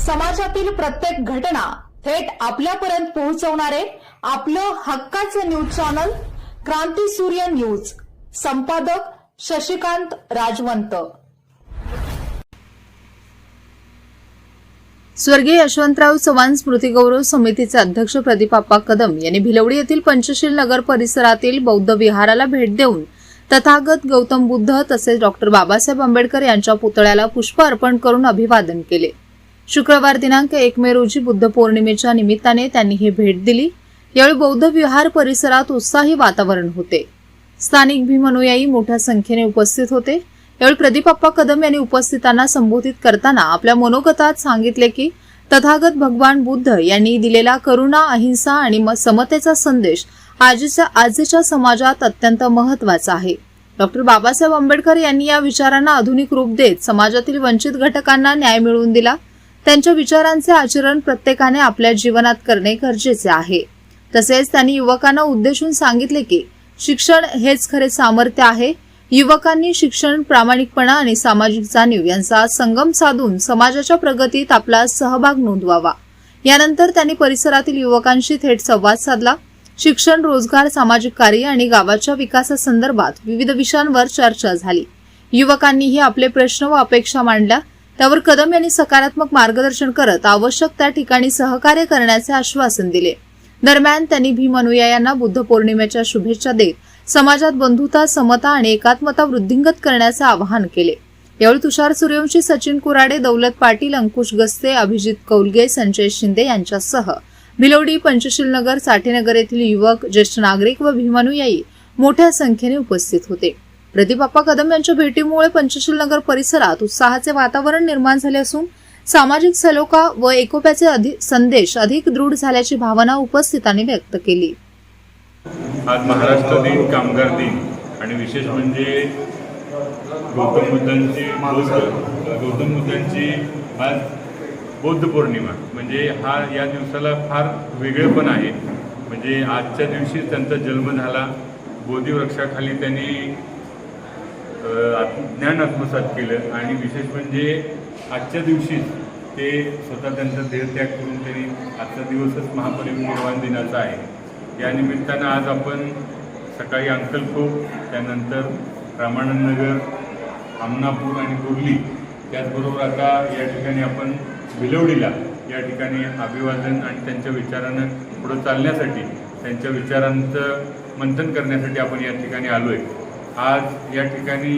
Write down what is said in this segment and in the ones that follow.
समाजातील प्रत्येक घटना थेट आपल्यापर्यंत पोहोचवणारे आपलं हक्काचं न्यूज चॅनल क्रांती सूर्य न्यूज. संपादक शशिकांत राजवंत. स्वर्गीय यशवंतराव चव्हाण स्मृती गौरव समितीचे अध्यक्ष प्रदीप आप्पा कदम यांनी भिलवडी येथील पंचशील नगर परिसरातील बौद्ध विहाराला भेट देऊन तथागत गौतम बुद्ध तसेच डॉक्टर बाबासाहेब आंबेडकर यांच्या पुतळ्याला पुष्प अर्पण करून अभिवादन केले. शुक्रवार दिनांक 1 मे रोजी बुद्ध पौर्णिमेच्या निमित्ताने त्यांनी ही भेट दिली. यावेळी बौद्ध विहार परिसरात उत्साही वातावरण होते. स्थानिक भीम अनुयायी मोठ्या संख्येने उपस्थित होते. यावेळी प्रदीप आप्पा कदम यांनी उपस्थितांना संबोधित करताना आपल्या मनोगतात सांगितले की तथागत भगवान बुद्ध यांनी दिलेला करुणा, अहिंसा आणि समतेचा संदेश आजच्या समाजात अत्यंत महत्वाचा आहे. डॉक्टर बाबासाहेब आंबेडकर यांनी या विचारांना आधुनिक रूप देत समाजातील वंचित घटकांना न्याय मिळवून दिला. त्यांच्या विचारांचे आचरण प्रत्येकाने आपल्या जीवनात करणे गरजेचे आहे. तसेच त्यांनी युवकांना उद्देशून सांगितले की शिक्षण हेच खरे सामर्थ्य आहे. युवकांनी शिक्षण, प्रामाणिकपणा आणि सामाजिक जाणीव यांचा संगम साधून समाजाच्या प्रगतीत आपला सहभाग नोंदवावा. यानंतर त्यांनी परिसरातील युवकांशी थेट संवाद साधला. शिक्षण, रोजगार, सामाजिक कार्य आणि गावाच्या विकासासंदर्भात विविध विषयांवर चर्चा झाली. युवकांनीही आपले प्रश्न व अपेक्षा मांडल्या. त्यावर कदम यांनी सकारात्मक मार्गदर्शन करत आवश्यक त्या ठिकाणी सहकार्य करण्याचे आश्वासन दिले. दरम्यान त्यांनी भीम अनुयायांना बुद्ध पौर्णिमेच्या शुभेच्छा देत समाजात बंधुता, समता आणि एकात्मता वृद्धिंगत करण्याचे आवाहन केले. यावेळी तुषार सूर्यवंशी, सचिन कुराडे, दौलत पाटील, अंकुश गस्ते, अभिजित कौलगे, संजय शिंदे यांच्यासह भिलवडी, पंचशील नगर, साठेनगर येथील युवक, ज्येष्ठ नागरिक व भीम अनुयायी मोठ्या संख्येने उपस्थित होते. प्रदीप आप्पा कदम यांच्या भेटीमुळे पंचशील नगर परिसरात उत्साहाचे वातावरण निर्माण झाले असून सामाजिक सलोखा व एकोप्याचे संदेश अधिक दृढ झाल्याची भावना उपस्थितांनी व्यक्त केली. आज महाराष्ट्र दिन, कामगार दिन आणि विशेष म्हणजे गौतम बुद्धांची आज बौद्ध पौर्णिमा. म्हणजे या दिवसाला फार वेगळेपण आहे. म्हणजे आजच्या दिवशी त्यांचा जन्म झाला. बोधिवृक्षाखाली त्यांनी ज्ञान आत्मसात केलं आणि विशेष म्हणजे आजच्या दिवशीच ते स्वतः त्यांचा देहत्याग करून त्यांनी आजचा दिवसच महापरिनिर्वाण दिनाचा आहे. या निमित्तानं आज आपण सकाळी अंकलखोप, त्यानंतर रामानंदनगर, आमनापूर आणि कुर्ली, त्याचबरोबर आता या ठिकाणी आपण भिलवडीला या ठिकाणी अभिवादन आणि त्यांच्या विचारानं पुढं चालण्यासाठी, त्यांच्या विचारांचं मंथन करण्यासाठी आपण या ठिकाणी आलो आहे. आज या ठिकाणी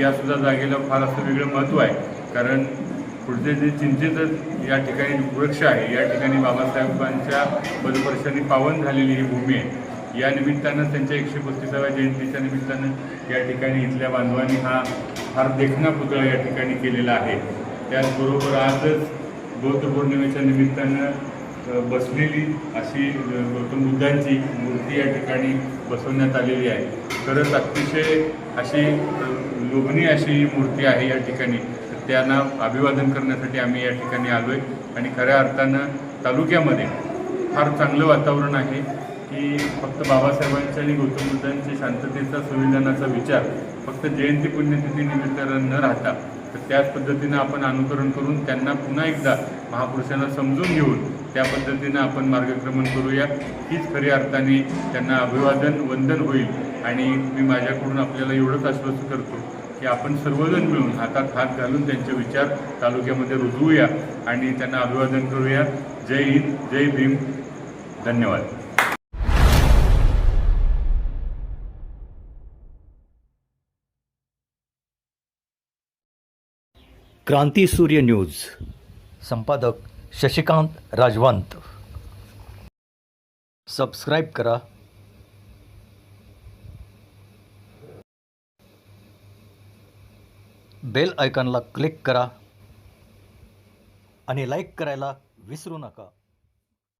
या सुद्धा जागेला फार असं वेगळं महत्त्व आहे. कारण पुढचे जे चिंतेचं या ठिकाणी वृक्ष आहे, या ठिकाणी बाबासाहेबांच्या पदस्पर्शाने पावन झालेली ही भूमी आहे. या निमित्तानं त्यांच्या 135व्या जयंतीच्या निमित्तानं या ठिकाणी इथल्या बांधवांनी हा फार देखणा पुतळा या ठिकाणी केलेला आहे. त्याचबरोबर आजच बौद्ध पौर्णिमेच्या निमित्तानं बसलेली अशी गौतम बुद्धांची मूर्ती या ठिकाणी बसवण्यात आलेली आहे. खरंच अतिशय अशी लोभनीय अशी मूर्ती आहे या ठिकाणी. त्यांना अभिवादन करण्यासाठी आम्ही या ठिकाणी आलो आहे. आणि खऱ्या अर्थानं तालुक्यामध्ये फार चांगलं वातावरण आहे की फक्त बाबासाहेबांच्या आणि गौतम बुद्धांच्या शांततेचा, संविधानाचा विचार फक्त जयंती पुण्यतिथीनिमित्त न राहता तर त्याच पद्धतीनं आपण अनुकरण करून त्यांना पुन्हा एकदा महापुरुषांना समजून घेऊन त्या पद्धतीनं आपण मार्गक्रमण करूया. हीच खऱ्या अर्थाने त्यांना अभिवादन, वंदन होईल. आणि मी माझ्याकडून आपल्याला एवढंच आश्वस्त करतो की आपण सर्वजण मिळून हातात हात घालून त्यांचे विचार तालुक्यामध्ये रुजवूया आणि त्यांना अभिवादन करूया. जय हिंद, जय भीम. धन्यवाद. क्रांती सूर्य न्यूज. संपादक शशिकांत राजवंत. सबस्क्राईब करा. बेल आयकॉनला क्लिक करा आणि लाईक करायला विसरू नका.